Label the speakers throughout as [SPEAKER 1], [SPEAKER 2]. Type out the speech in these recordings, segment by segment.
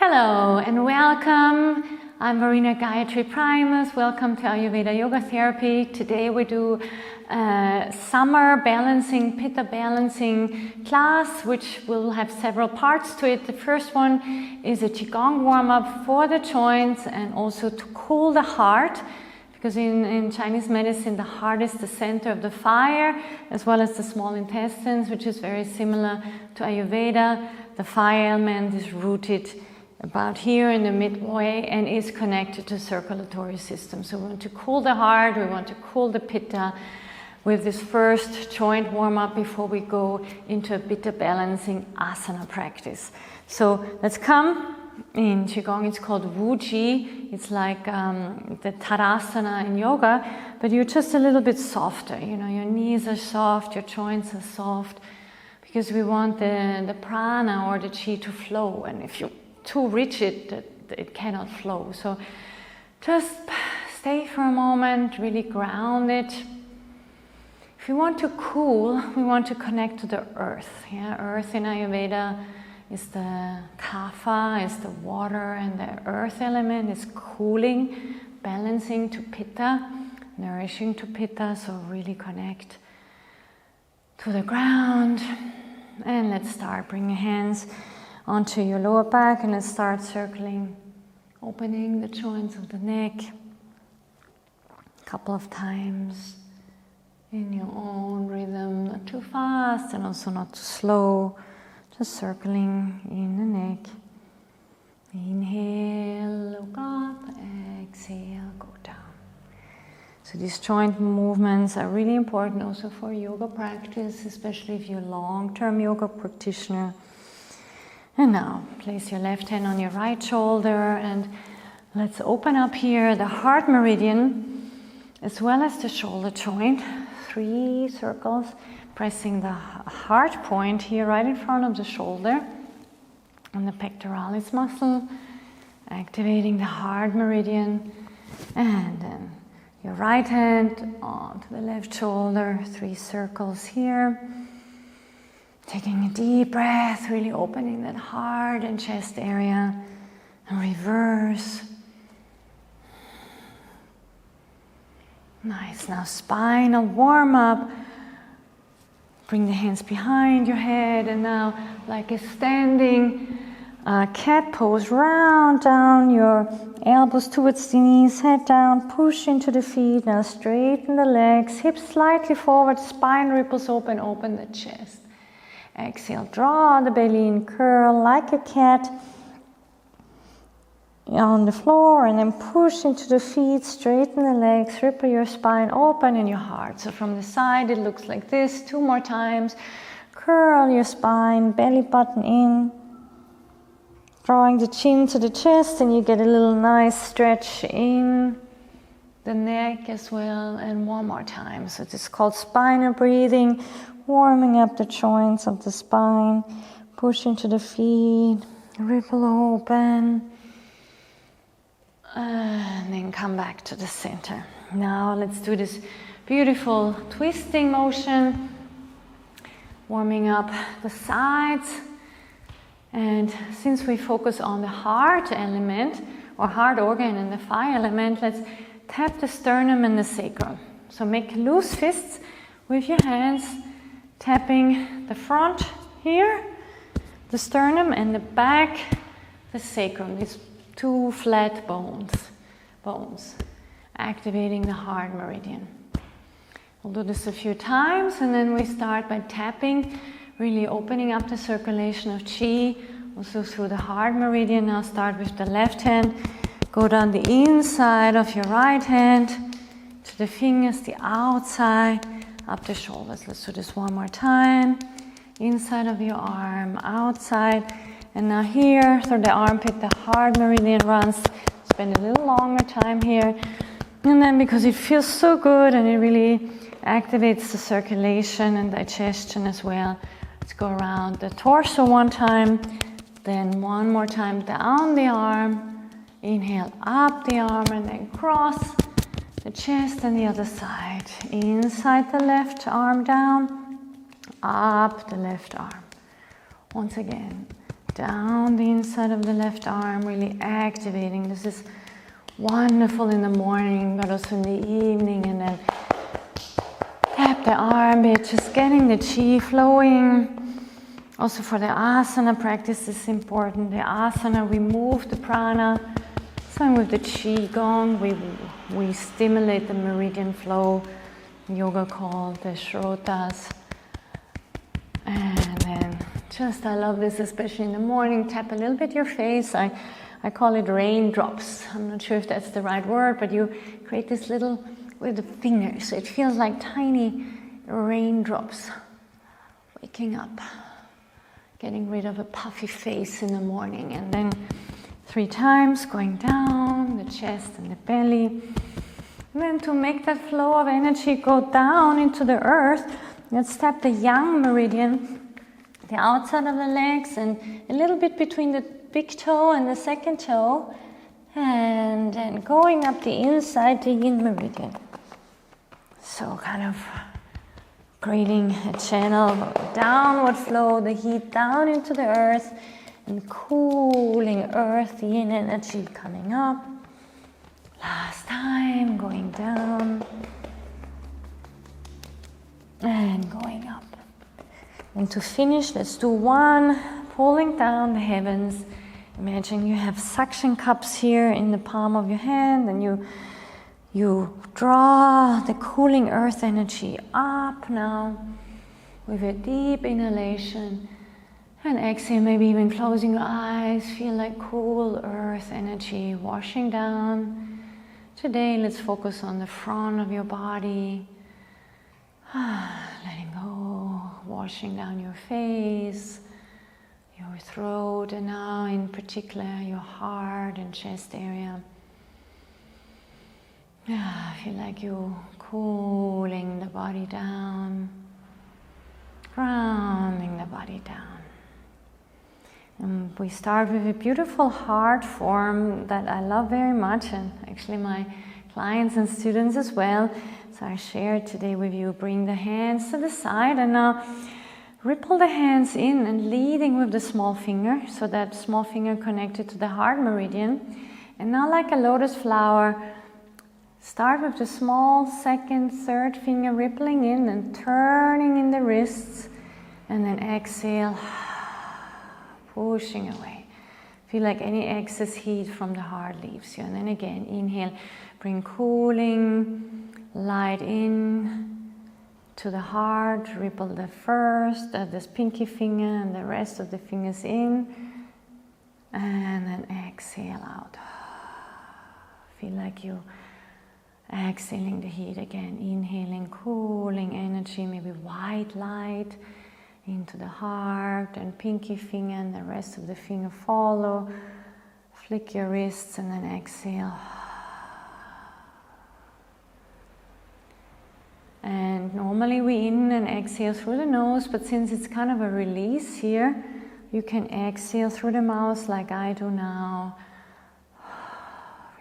[SPEAKER 1] Hello and welcome. I'm Marina Gayatri Primus. Welcome to Ayurveda Yoga Therapy. Today we do a summer balancing, Pitta Balancing class, which will have several parts to it. The first one is a Qi Gong warm-up for the joints and also to cool the heart, because in Chinese medicine the heart is the center of the fire, as well as the small intestines, which is very similar to Ayurveda. The fire element is rooted about here in the midway and is connected to circulatory system. So we want to cool the heart, we want to cool the Pitta with this first joint warm-up before we go into a Pitta balancing asana practice. So let's come. In Qi Gong it's called Wuji. It's like the Tadasana in yoga, but you're just a little bit softer. You know, your knees are soft, your joints are soft, because we want the prana or the Qi to flow. And if you're too rigid, it cannot flow. So just stay for a moment, really ground it. If you want to cool, we want to connect to the earth. Yeah, earth in Ayurveda is the kapha, is the water, and the earth element is cooling, balancing to Pitta, nourishing to Pitta. So really connect to the ground. And let's start. Bring your hands onto your lower back and let's start circling, opening the joints of the neck a couple of times in your own rhythm, not too fast and also not too slow, just circling in the neck. Inhale, look up, exhale, go down. So these joint movements are really important also for yoga practice, especially if you're a long-term yoga practitioner. And now, place your left hand on your right shoulder and let's open up here the heart meridian as well as the shoulder joint. 3 circles, pressing the heart point here right in front of the shoulder and the pectoralis muscle, activating the heart meridian. And then your right hand onto the left shoulder, 3 circles here. Taking a deep breath, really opening that heart and chest area, and reverse. Nice. Now spinal warm up. Bring the hands behind your head, and now like a standing cat pose, round down your elbows towards the knees, head down, push into the feet. Now straighten the legs, hips slightly forward, spine ripples open, open the chest. Exhale, draw the belly in, curl like a cat on the floor, and then push into the feet, straighten the legs, ripple your spine open and your heart. So from the side it looks like this. 2 more times. Curl your spine, belly button in, drawing the chin to the chest, and you get a little nice stretch in the neck as well. And 1 more time. So this is called spinal breathing. Warming up the joints of the spine, push into the feet, ripple open, and then come back to the center. Now let's do this beautiful twisting motion, warming up the sides. And since we focus on the heart element or heart organ and the fire element, let's tap the sternum and the sacrum. So make loose fists with your hands, tapping the front here, the sternum, and the back, the sacrum, these 2 flat bones, activating the heart meridian. We'll do this a few times, and then we start by tapping, really opening up the circulation of Qi, also through the heart meridian. Now start with the left hand, go down the inside of your right hand, to the fingers, the outside, up the shoulders. Let's do this 1 more time. Inside of your arm, outside. And now here, through the armpit, the heart meridian runs. Spend a little longer time here. And then because it feels so good and it really activates the circulation and digestion as well, let's go around the torso 1 time. Then 1 more time down the arm. Inhale up the arm and then cross the chest and the other side. Inside the left arm down, up the left arm. Once again, down the inside of the left arm, really activating. This is wonderful in the morning, but also in the evening. And then tap the armpit, just getting the chi flowing. Also for the asana practice is important. The asana, we move the prana. Same with the Qi Gong, we stimulate the meridian flow. Yoga called the shrotas. And then just, I love this, especially in the morning, tap a little bit your face. I call it raindrops. I'm not sure if that's the right word, but you create this little, with the fingers. So it feels like tiny raindrops. Waking up, getting rid of a puffy face in the morning. And then 3 times, going down the chest and the belly. And then to make that flow of energy go down into the earth, let's tap the yang meridian, the outside of the legs, and a little bit between the big toe and the second toe, and then going up the inside, the yin meridian. So kind of creating a channel of downward flow, the heat down into the earth, and cooling earth, the yin energy coming up. Last time, going down and going up. And to finish, let's do 1, pulling down the heavens. Imagine you have suction cups here in the palm of your hand, and you draw the cooling earth energy up now with a deep inhalation. And exhale, maybe even closing your eyes. Feel like cool earth energy washing down. Today, let's focus on the front of your body. Letting go, washing down your face, your throat, and now in particular your heart and chest area. Feel like you cooling the body down, grounding the body down. And we start with a beautiful heart form that I love very much, and actually my clients and students as well. So I share it today with you. Bring the hands to the side, and now ripple the hands in and leading with the small finger, so that small finger connected to the heart meridian. And now, like a lotus flower, start with the small second, third finger rippling in and turning in the wrists, and then exhale, pushing away. Feel like any excess heat from the heart leaves you. And then again, inhale, bring cooling light in to the heart. Ripple the first, this pinky finger and the rest of the fingers in. And then exhale out. Feel like you exhaling the heat again. Inhaling cooling energy, maybe white light into the heart, and pinky finger and the rest of the finger follow. Flick your wrists and then exhale. And normally we in and exhale through the nose, but since it's kind of a release here, you can exhale through the mouth like I do now.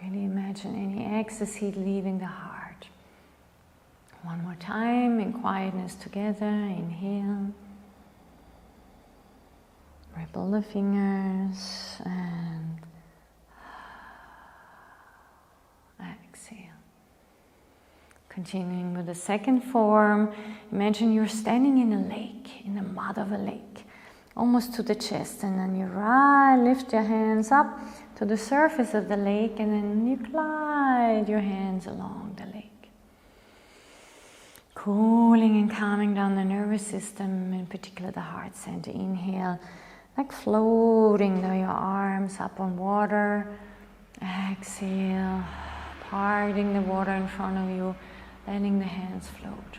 [SPEAKER 1] Really imagine any excess heat leaving the heart. One more time in quietness together. Inhale. Ripple the fingers and exhale. Continuing with the second form, imagine you're standing in a lake, in the mud of a lake, almost to the chest, and then you lift your hands up to the surface of the lake, and then you glide your hands along the lake. Cooling and calming down the nervous system, in particular the heart center. Inhale, like floating your arms up on water. Exhale, parting the water in front of you, letting the hands float.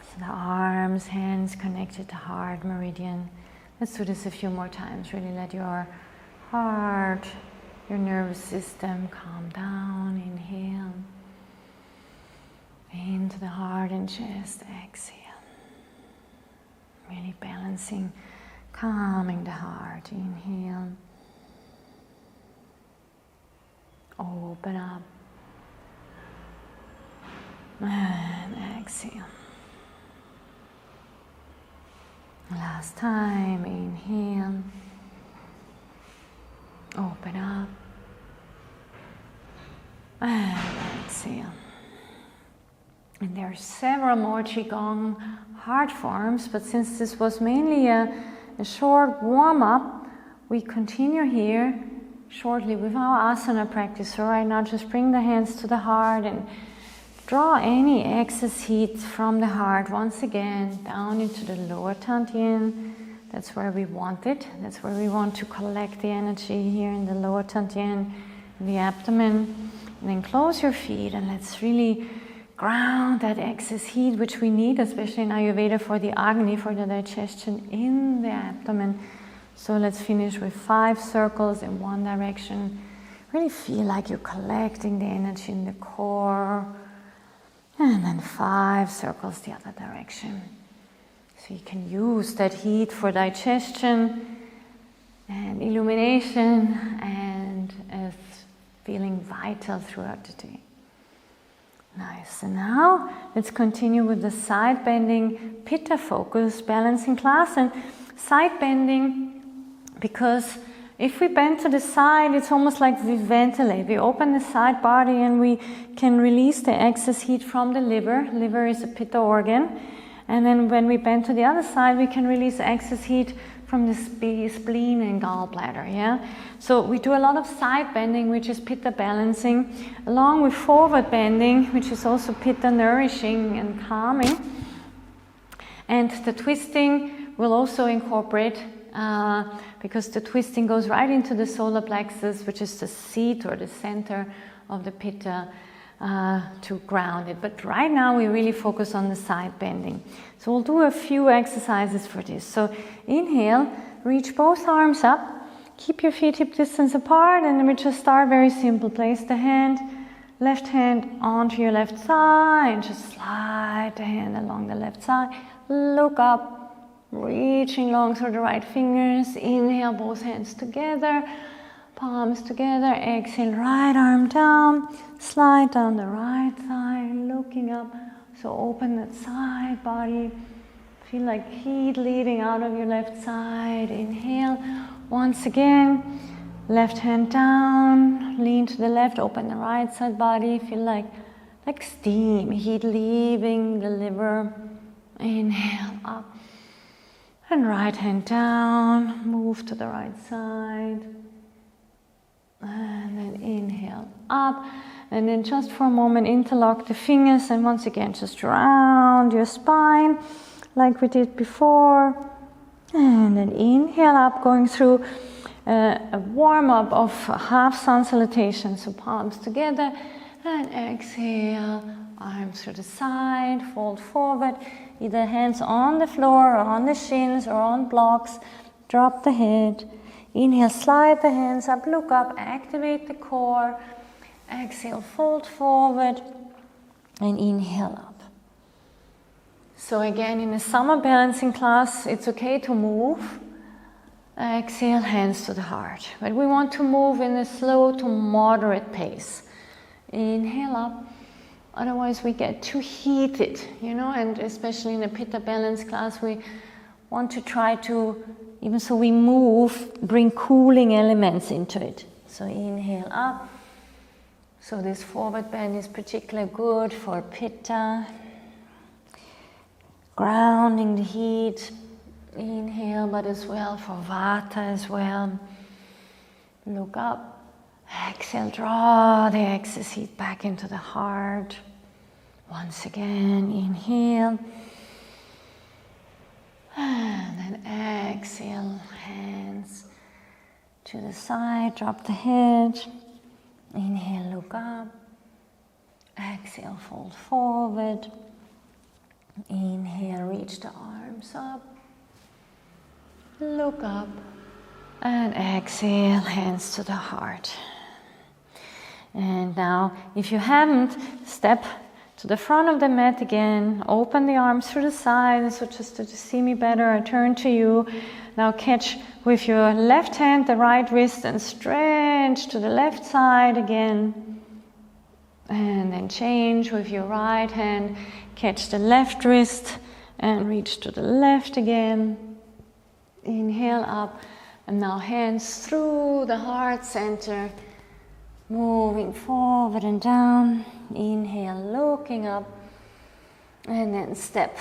[SPEAKER 1] So the arms, hands connected to heart meridian. Let's do this a few more times. Really let your heart, your nervous system calm down. Inhale into the heart and chest. Exhale. Really balancing, calming the heart. Inhale. Open up. And exhale. last time. Inhale. Open up. And exhale. And there are several more Qi Gong heart forms, but since this was mainly a short warm-up, we continue here shortly with our asana practice. So right now just bring the hands to the heart and draw any excess heat from the heart once again down into the lower Tantien. That's where we want it. That's where we want to collect the energy here in the lower Tantien, in the abdomen. And then close your feet and let's really ground that excess heat which we need, especially in Ayurveda for the Agni, for the digestion in the abdomen. So let's finish with 5 circles in one direction. Really feel like you're collecting the energy in the core. And then 5 circles the other direction. So you can use that heat for digestion and illumination and as feeling vital throughout the day. Nice. And now let's continue with the side bending Pitta focus balancing class. And side bending, because if we bend to the side, it's almost like we ventilate. We open the side body and we can release the excess heat from the liver. Liver is a Pitta organ. And then when we bend to the other side, we can release excess heat from the spleen and gallbladder, yeah? So we do a lot of side bending, which is Pitta balancing, along with forward bending, which is also Pitta nourishing and calming. And the twisting will also incorporate, because the twisting goes right into the solar plexus, which is the seat or the center of the Pitta, to ground it. But right now we really focus on the side bending. So we'll do a few exercises for this. So inhale, reach both arms up, keep your feet hip distance apart, and then we just start very simple. Place the left hand onto your left side, just slide the hand along the left side, look up, reaching long through the right fingers, inhale both hands together, palms together, exhale, right arm down, slide down the right side, looking up. So open that side body, feel like heat leading out of your left side. Inhale, once again, left hand down, lean to the left, open the right side body, feel like steam, heat leaving the liver. Inhale, up, and right hand down, move to the right side. And then inhale up, and then just for a moment interlock the fingers, and once again just round your spine like we did before. And then inhale up, going through a warm-up of half sun salutation, so palms together, and exhale, arms to the side, fold forward, either hands on the floor or on the shins or on blocks, drop the head. Inhale, slide the hands up, look up, activate the core. Exhale, fold forward, and inhale up. So again, in a summer balancing class, it's okay to move. Exhale, hands to the heart. But we want to move in a slow to moderate pace. Inhale up. Otherwise, we get too heated, and especially in a Pitta balance class, we want to try to, even so we move, bring cooling elements into it. So inhale up. So this forward bend is particularly good for Pitta. Grounding the heat. Inhale, but as well for Vata as well. Look up. Exhale, draw the excess heat back into the heart. Once again, inhale. And then exhale, hands to the side, drop the head. Inhale, look up. Exhale, fold forward. Inhale, reach the arms up. Look up. And exhale, hands to the heart. And now, if you haven't, step to the front of the mat again. Open the arms through the sides. So just to see me better, I turn to you. Now catch with your left hand the right wrist and stretch to the left side again. And then change with your right hand. Catch the left wrist and reach to the left again. Inhale up, and now hands through the heart center, moving forward and down. Inhale, looking up, and then step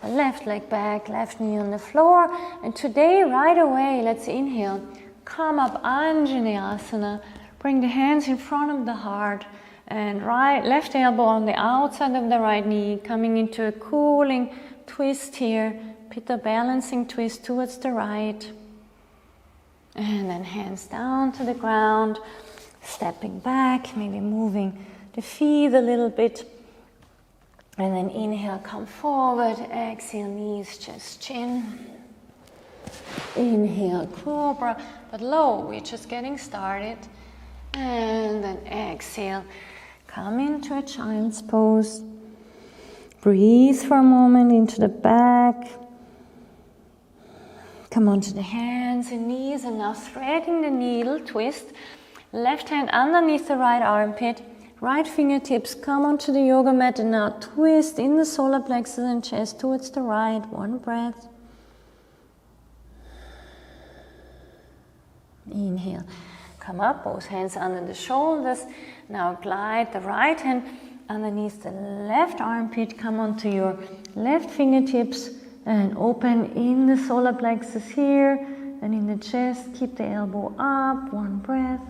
[SPEAKER 1] the left leg back, left knee on the floor. And today, right away, let's inhale, come up, Anjaneyasana. Bring the hands in front of the heart, and left elbow on the outside of the right knee, coming into a cooling twist here, Pitta Balancing twist towards the right. And then hands down to the ground, stepping back, maybe moving the feet a little bit. And then inhale, come forward, exhale, knees, chest, chin. Inhale, cobra, but low, we're just getting started. And then exhale, come into a child's pose. Breathe for a moment into the back. Come onto the hands and knees, and now threading the needle, twist. Left hand underneath the right armpit, right fingertips come onto the yoga mat, and now twist in the solar plexus and chest towards the right. One breath. Inhale, come up, both hands under the shoulders. Now glide the right hand underneath the left armpit, come onto your left fingertips and open in the solar plexus here, and in the chest, keep the elbow up. One breath.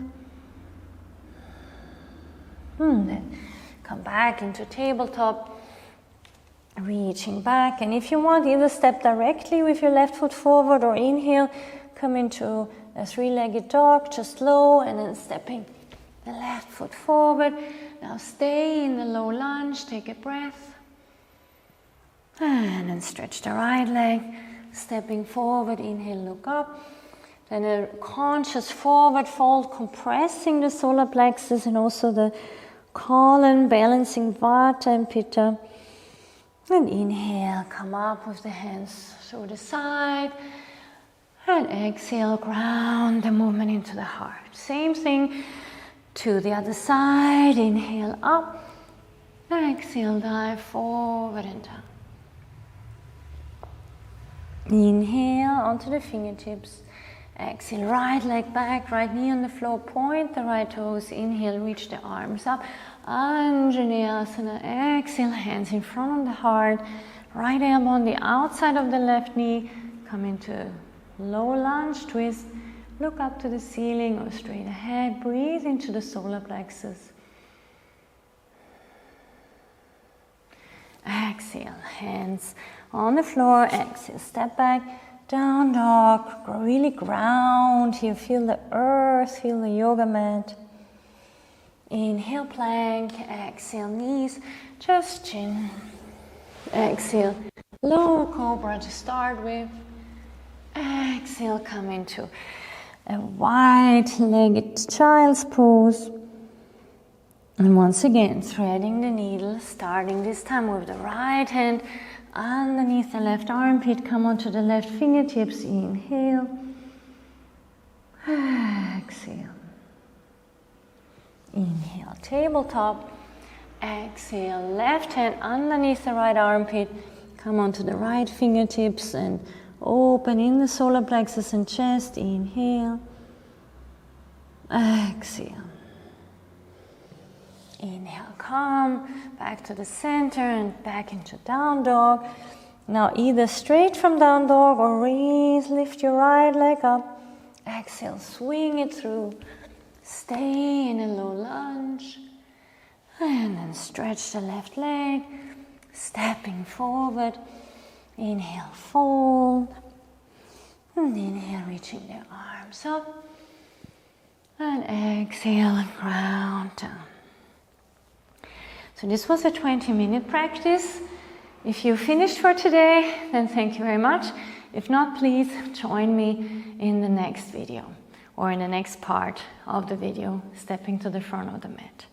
[SPEAKER 1] Then come back into tabletop, reaching back. And if you want, either step directly with your left foot forward, or inhale, come into a three-legged dog, just low, and then stepping the left foot forward. Now stay in the low lunge, take a breath. And then stretch the right leg, stepping forward, inhale, look up. Then a conscious forward fold, compressing the solar plexus and also the colon, balancing Vata and Pitta. And inhale, come up with the hands through the side. And exhale, ground the movement into the heart. Same thing to the other side. Inhale up. Exhale, dive forward and down. Inhale onto the fingertips. Exhale, right leg back, right knee on the floor, point the right toes. Inhale, reach the arms up. Anjaneyasana. Exhale, hands in front of the heart. Right elbow on the outside of the left knee. Come into low lunge twist. Look up to the ceiling or straight ahead. Breathe into the solar plexus. Exhale, hands on the floor. Exhale, step back, down dog. Really ground here. Feel the earth, feel the yoga mat. Inhale, plank. Exhale, knees, just chin. Exhale, low cobra to start with. Exhale, come into a wide-legged child's pose. And once again, threading the needle, starting this time with the right hand underneath the left armpit. Come onto the left fingertips. Inhale. Exhale. Inhale, tabletop. Exhale, left hand underneath the right armpit. Come onto the right fingertips and open in the solar plexus and chest. Inhale. Exhale. Inhale, come back to the center and back into down dog. Now either straight from down dog or raise, lift your right leg up. Exhale, swing it through. Stay in a low lunge. And then stretch the left leg, stepping forward. Inhale, fold. And inhale, reaching the arms up. And exhale, and ground down. So this was a 20-minute practice. If you finished for today, then thank you very much. If not, please join me in the next video or in the next part of the video, stepping to the front of the mat.